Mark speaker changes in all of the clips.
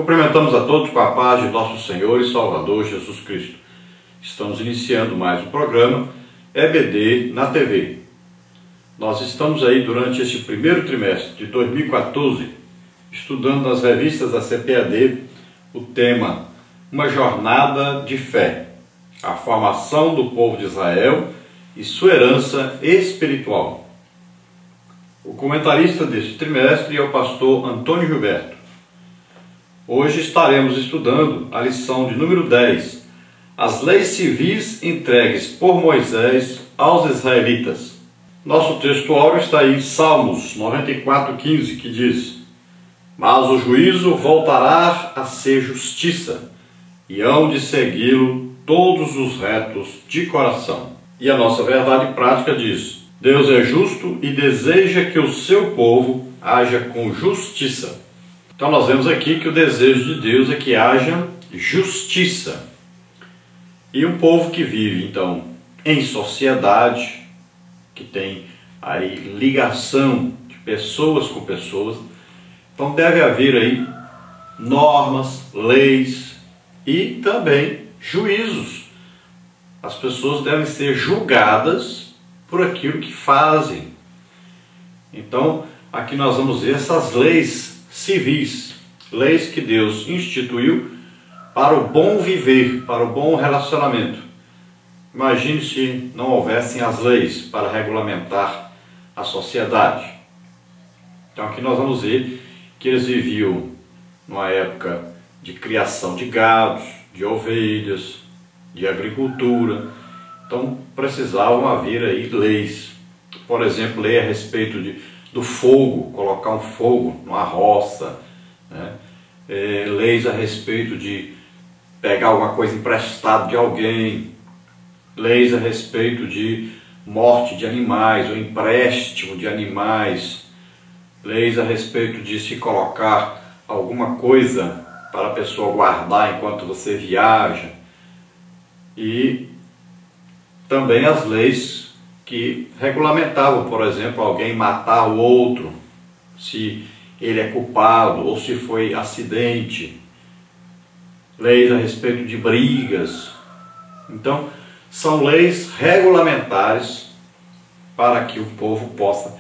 Speaker 1: Cumprimentamos a todos com a paz de nosso Senhor e Salvador Jesus Cristo. Estamos iniciando mais um programa EBD na TV. Nós estamos aí durante este primeiro trimestre de 2014, estudando nas revistas da CPAD o tema Uma Jornada de Fé, a formação do povo de Israel e sua herança espiritual. O comentarista deste trimestre é o pastor Antônio Gilberto. Hoje estaremos estudando a lição de número 10, as leis civis entregues por Moisés aos israelitas. Nosso texto áureo está aí em Salmos 94:15, que diz: Mas o juízo voltará a ser justiça, e hão de segui-lo todos os retos de coração. E a nossa verdade prática diz: Deus é justo e deseja que o seu povo haja com justiça. Então nós vemos aqui que o desejo de Deus é que haja justiça. E um povo que vive, então, em sociedade, que tem aí ligação de pessoas com pessoas, então deve haver aí normas, leis e também juízos. As pessoas devem ser julgadas por aquilo que fazem. Então, aqui nós vamos ver essas leis civis, leis que Deus instituiu para o bom viver, para o bom relacionamento. Imagine se não houvessem as leis para regulamentar a sociedade. Então aqui nós vamos ver que eles viviam numa época de criação de gados, de ovelhas, de agricultura. Então precisavam haver aí leis. Por exemplo, lei a respeito do fogo, colocar um fogo numa roça, né? Leis a respeito de pegar alguma coisa emprestada de alguém, leis a respeito de morte de animais ou empréstimo de animais, leis a respeito de se colocar alguma coisa para a pessoa guardar enquanto você viaja, e também as leis que regulamentavam, por exemplo, alguém matar o outro, se ele é culpado ou se foi acidente, leis a respeito de brigas. Então, são leis regulamentares para que o povo possa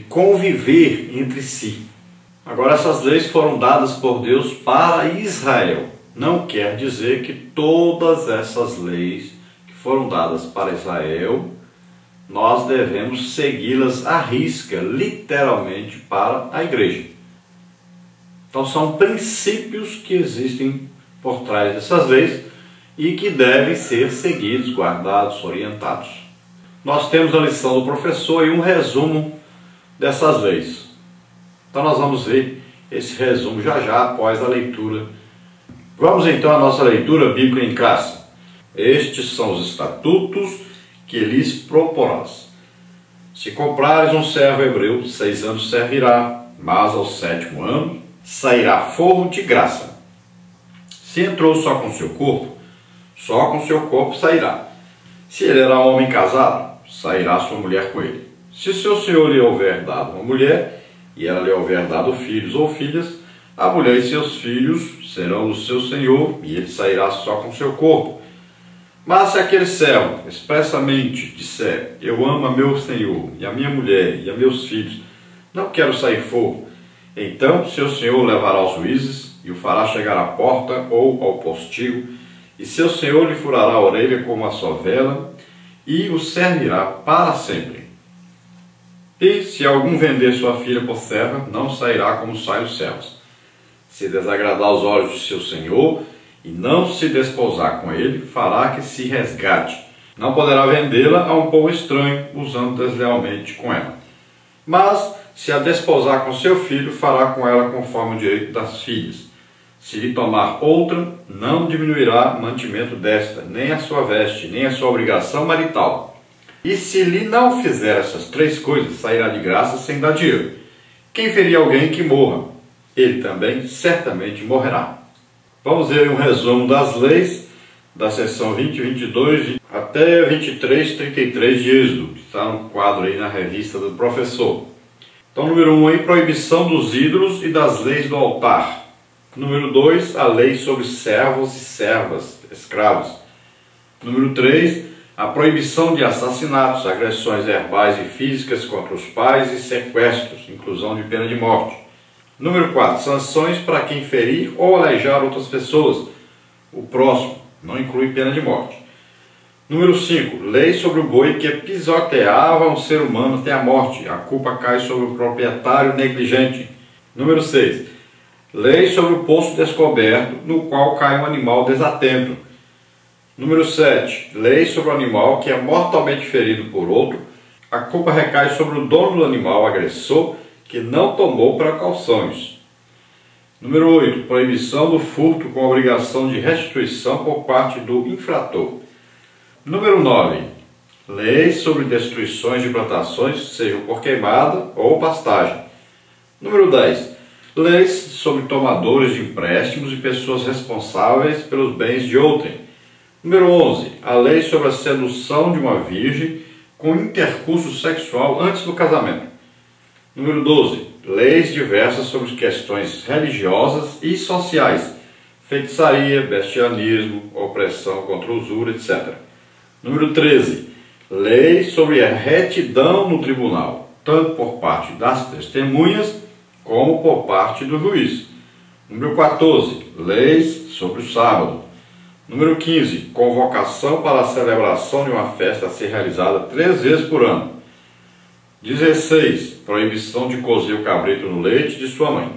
Speaker 1: conviver entre si. Agora, essas leis foram dadas por Deus para Israel. Não quer dizer que todas essas leis que foram dadas para Israel, nós devemos segui-las à risca, literalmente, para a igreja. Então são princípios que existem por trás dessas leis e que devem ser seguidos, guardados, orientados. Nós temos a lição do professor e um resumo dessas leis. Então nós vamos ver esse resumo já após a leitura. Vamos então à nossa leitura bíblica em classe. Estes são os estatutos que lhes proporás. Se comprares um servo hebreu, 6 anos servirá, mas ao 7º ano sairá forro de graça. Se entrou só com seu corpo sairá. Se ele era homem casado, sairá sua mulher com ele. Se seu senhor lhe houver dado uma mulher, e ela lhe houver dado filhos ou filhas, a mulher e seus filhos serão do seu senhor, e ele sairá só com seu corpo. Mas se aquele servo expressamente disser: eu amo a meu senhor, e a minha mulher, e a meus filhos, não quero sair forro, então seu senhor o levará aos juízes, e o fará chegar à porta ou ao postigo, e seu senhor lhe furará a orelha com uma sovela, e o servirá para sempre. E se algum vender sua filha por serva, não sairá como saem os servos. Se desagradar aos olhos de seu senhor, e não se desposar com ele, fará que se resgate. Não poderá vendê-la a um povo estranho, usando deslealmente com ela. Mas, se a desposar com seu filho, fará com ela conforme o direito das filhas. Se lhe tomar outra, não diminuirá o mantimento desta, nem a sua veste, nem a sua obrigação marital. E se lhe não fizer essas 3 coisas, sairá de graça sem dar dinheiro. Quem ferir alguém que morra, ele também certamente morrerá. Vamos ver um resumo das leis da seção 20 e 22 até 23, 33 de Êxodo, que está no quadro aí na revista do professor. Então, número 1 aí, proibição dos ídolos e das leis do altar. Número 2, a lei sobre servos e servas, escravos. Número 3, a proibição de assassinatos, agressões verbais e físicas contra os pais e sequestros, inclusão de pena de morte. Número 4, sanções para quem ferir ou aleijar outras pessoas. O próximo não inclui pena de morte. Número 5, lei sobre o boi que pisoteava um ser humano até a morte. A culpa cai sobre o proprietário negligente. Número 6, lei sobre o poço descoberto no qual cai um animal desatento. Número 7, lei sobre o animal que é mortalmente ferido por outro. A culpa recai sobre o dono do animal agressor que não tomou precauções. Número 8, proibição do furto com obrigação de restituição por parte do infrator. Número 9, leis sobre destruições de plantações, sejam por queimada ou pastagem. Número 10, leis sobre tomadores de empréstimos e pessoas responsáveis pelos bens de outrem. Número 11, a lei sobre a sedução de uma virgem com intercurso sexual antes do casamento. Número 12, leis diversas sobre questões religiosas e sociais, feitiçaria, bestialismo, opressão contra usura, etc. Número 13, leis sobre a retidão no tribunal, tanto por parte das testemunhas como por parte do juiz. Número 14, leis sobre o sábado. Número 15, convocação para a celebração de uma festa a ser realizada 3 vezes por ano. 16, proibição de cozer o cabrito no leite de sua mãe.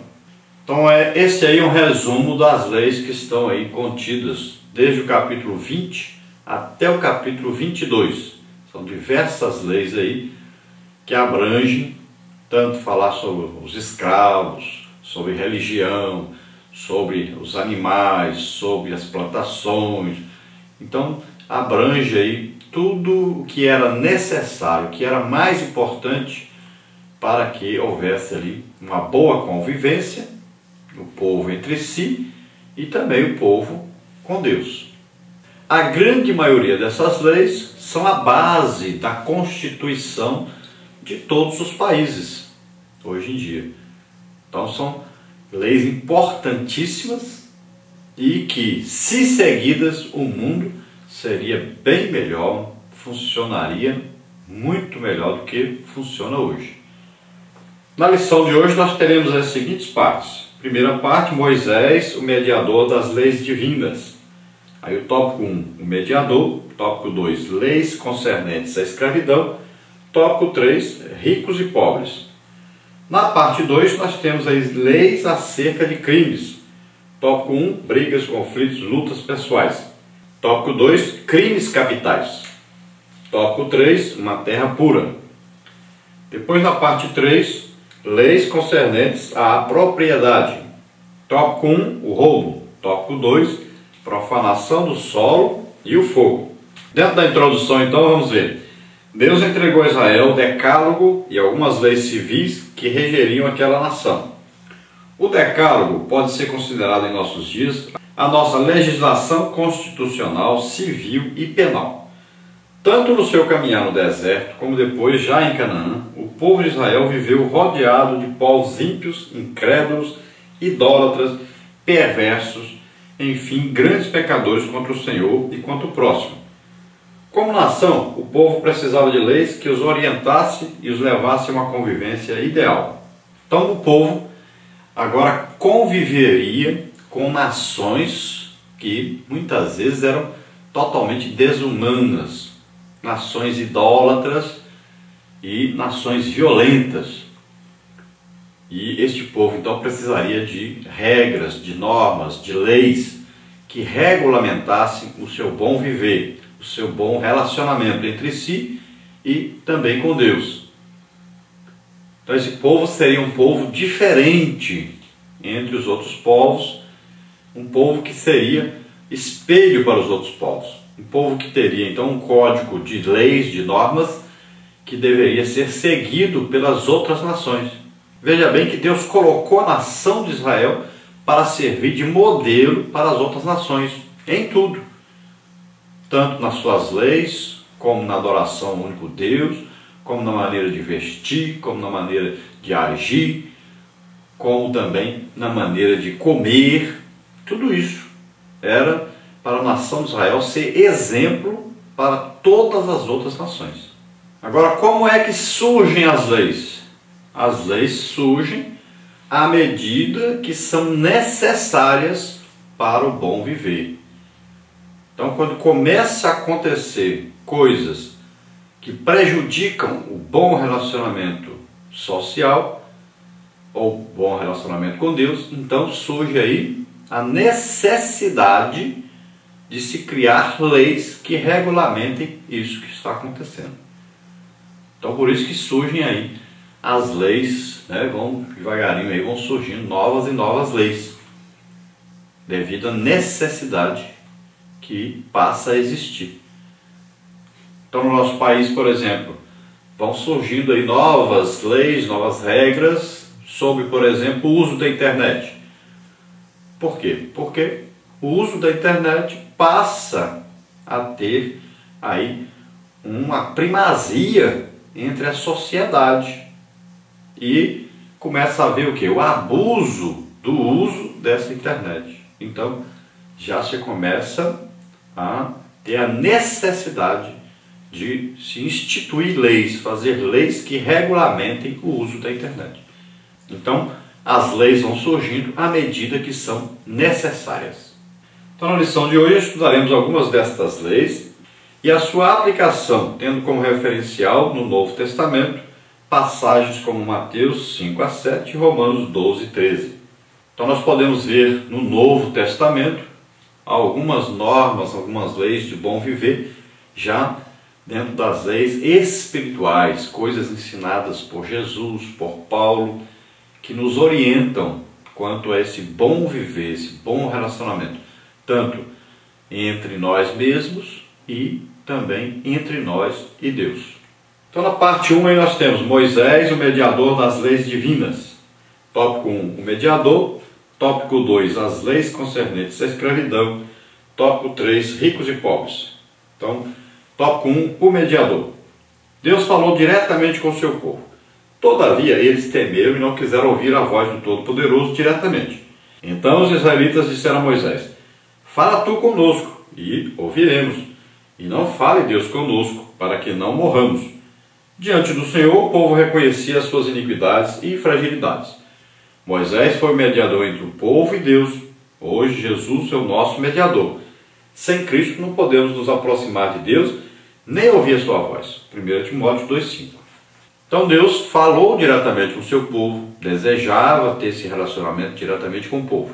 Speaker 1: Então esse aí é um resumo das leis que estão aí contidas desde o capítulo 20 até o capítulo 22. São diversas leis aí que abrangem tanto falar sobre os escravos, sobre religião, sobre os animais, sobre as plantações. Então abrange aí tudo o que era necessário, o que era mais importante para que houvesse ali uma boa convivência, o povo entre si e também o povo com Deus. A grande maioria dessas leis são a base da constituição de todos os países hoje em dia. Então são leis importantíssimas e que, se seguidas, o mundo seria bem melhor, funcionaria muito melhor do que funciona hoje. Na lição de hoje nós teremos as seguintes partes. Primeira parte, Moisés, o mediador das leis divinas. Aí o tópico 1, o mediador. Tópico 2, leis concernentes à escravidão. Tópico 3, ricos e pobres. Na parte 2 nós temos as leis acerca de crimes. Tópico 1, brigas, conflitos, lutas pessoais. Tópico 2, crimes capitais. Tópico 3, uma terra pura. Depois na parte 3, leis concernentes à propriedade. Tópico 1, o roubo. Tópico 2, profanação do solo e o fogo. Dentro da introdução então vamos ver. Deus entregou a Israel o decálogo e algumas leis civis que regeriam aquela nação. O decálogo pode ser considerado em nossos dias a nossa legislação constitucional, civil e penal. Tanto no seu caminhar no deserto, como depois já em Canaã, o povo de Israel viveu rodeado de povos ímpios, incrédulos, idólatras, perversos, enfim, grandes pecadores contra o Senhor e contra o próximo. Como nação, o povo precisava de leis que os orientasse e os levasse a uma convivência ideal. Então o povo agora conviveria com nações que muitas vezes eram totalmente desumanas, nações idólatras e nações violentas. E este povo então precisaria de regras, de normas, de leis que regulamentassem o seu bom viver, o seu bom relacionamento entre si e também com Deus. Então esse povo seria um povo diferente entre os outros povos, um povo que seria espelho para os outros povos, um povo que teria então um código de leis, de normas, que deveria ser seguido pelas outras nações. Veja bem que Deus colocou a nação de Israel para servir de modelo para as outras nações, em tudo. Tanto nas suas leis, como na adoração ao único Deus, como na maneira de vestir, como na maneira de agir. como também na maneira de comer. Tudo isso era para a nação de Israel ser exemplo para todas as outras nações. Agora, como é que surgem as leis? As leis surgem à medida que são necessárias para o bom viver. Então, quando começa a acontecer coisas que prejudicam o bom relacionamento social ou bom relacionamento com Deus, então surge aí a necessidade de se criar leis que regulamentem isso que está acontecendo. Então, por isso que surgem aí as leis, né? Vão devagarinho aí, vão surgindo novas e novas leis, devido à necessidade que passa a existir. Então, no nosso país, por exemplo, vão surgindo aí novas leis, novas regras sobre, por exemplo, o uso da internet. Por quê? Porque o uso da internet passa a ter aí uma primazia entre a sociedade e começa a haver o quê? O abuso do uso dessa internet. Então, já se começa a ter a necessidade de se instituir leis, fazer leis que regulamentem o uso da internet. Então, as leis vão surgindo à medida que são necessárias. Então, na lição de hoje, estudaremos algumas destas leis e a sua aplicação, tendo como referencial no Novo Testamento passagens como Mateus 5 a 7 e Romanos 12 e 13. Então, nós podemos ver no Novo Testamento algumas normas, algumas leis de bom viver, já dentro das leis espirituais, coisas ensinadas por Jesus, por Paulo, que nos orientam quanto a esse bom viver, esse bom relacionamento, tanto entre nós mesmos e também entre nós e Deus. Então, na parte 1 aí nós temos Moisés, o mediador das leis divinas. Tópico 1, o mediador. Tópico 2, as leis concernentes à escravidão. Tópico 3, ricos e pobres. Então, tópico 1, o mediador. Deus falou diretamente com o seu povo. Todavia, eles temeram e não quiseram ouvir a voz do Todo-Poderoso diretamente. Então os israelitas disseram a Moisés: fala tu conosco, e ouviremos. E não fale Deus conosco, para que não morramos. Diante do Senhor, o povo reconhecia as suas iniquidades e fragilidades. Moisés foi o mediador entre o povo e Deus. Hoje, Jesus é o nosso mediador. Sem Cristo, não podemos nos aproximar de Deus, nem ouvir a sua voz. 1 Timóteo 2,5. Então, Deus falou diretamente com o seu povo, desejava ter esse relacionamento diretamente com o povo.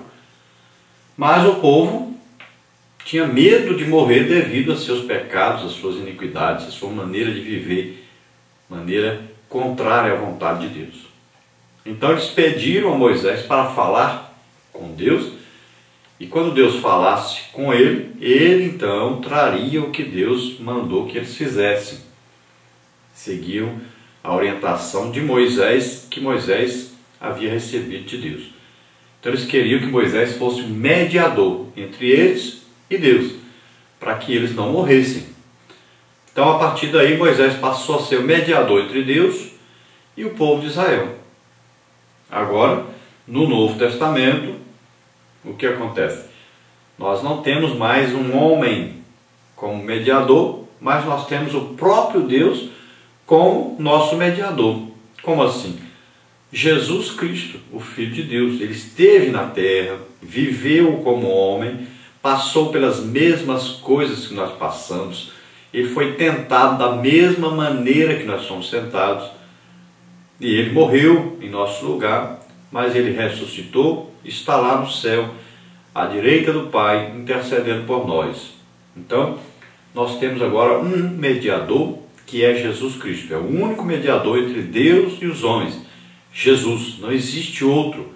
Speaker 1: Mas o povo tinha medo de morrer devido a seus pecados, às suas iniquidades, à sua maneira de viver, maneira contrária à vontade de Deus. Então eles pediram a Moisés para falar com Deus, e quando Deus falasse com ele, ele então traria o que Deus mandou que eles fizessem. Seguiam a orientação de Moisés, que Moisés havia recebido de Deus. Então eles queriam que Moisés fosse o mediador entre eles e Deus, para que eles não morressem. Então, a partir daí, Moisés passou a ser o mediador entre Deus e o povo de Israel. Agora, no Novo Testamento, o que acontece? Nós não temos mais um homem como mediador, mas nós temos o próprio Deus como nosso mediador. Como assim? Jesus Cristo, o Filho de Deus, ele esteve na terra, viveu como homem, passou pelas mesmas coisas que nós passamos, ele foi tentado da mesma maneira que nós somos tentados, e ele morreu em nosso lugar, mas ele ressuscitou, está lá no céu, à direita do Pai, intercedendo por nós. Então, nós temos agora um mediador, que é Jesus Cristo. É o único mediador entre Deus e os homens. Jesus, não existe outro.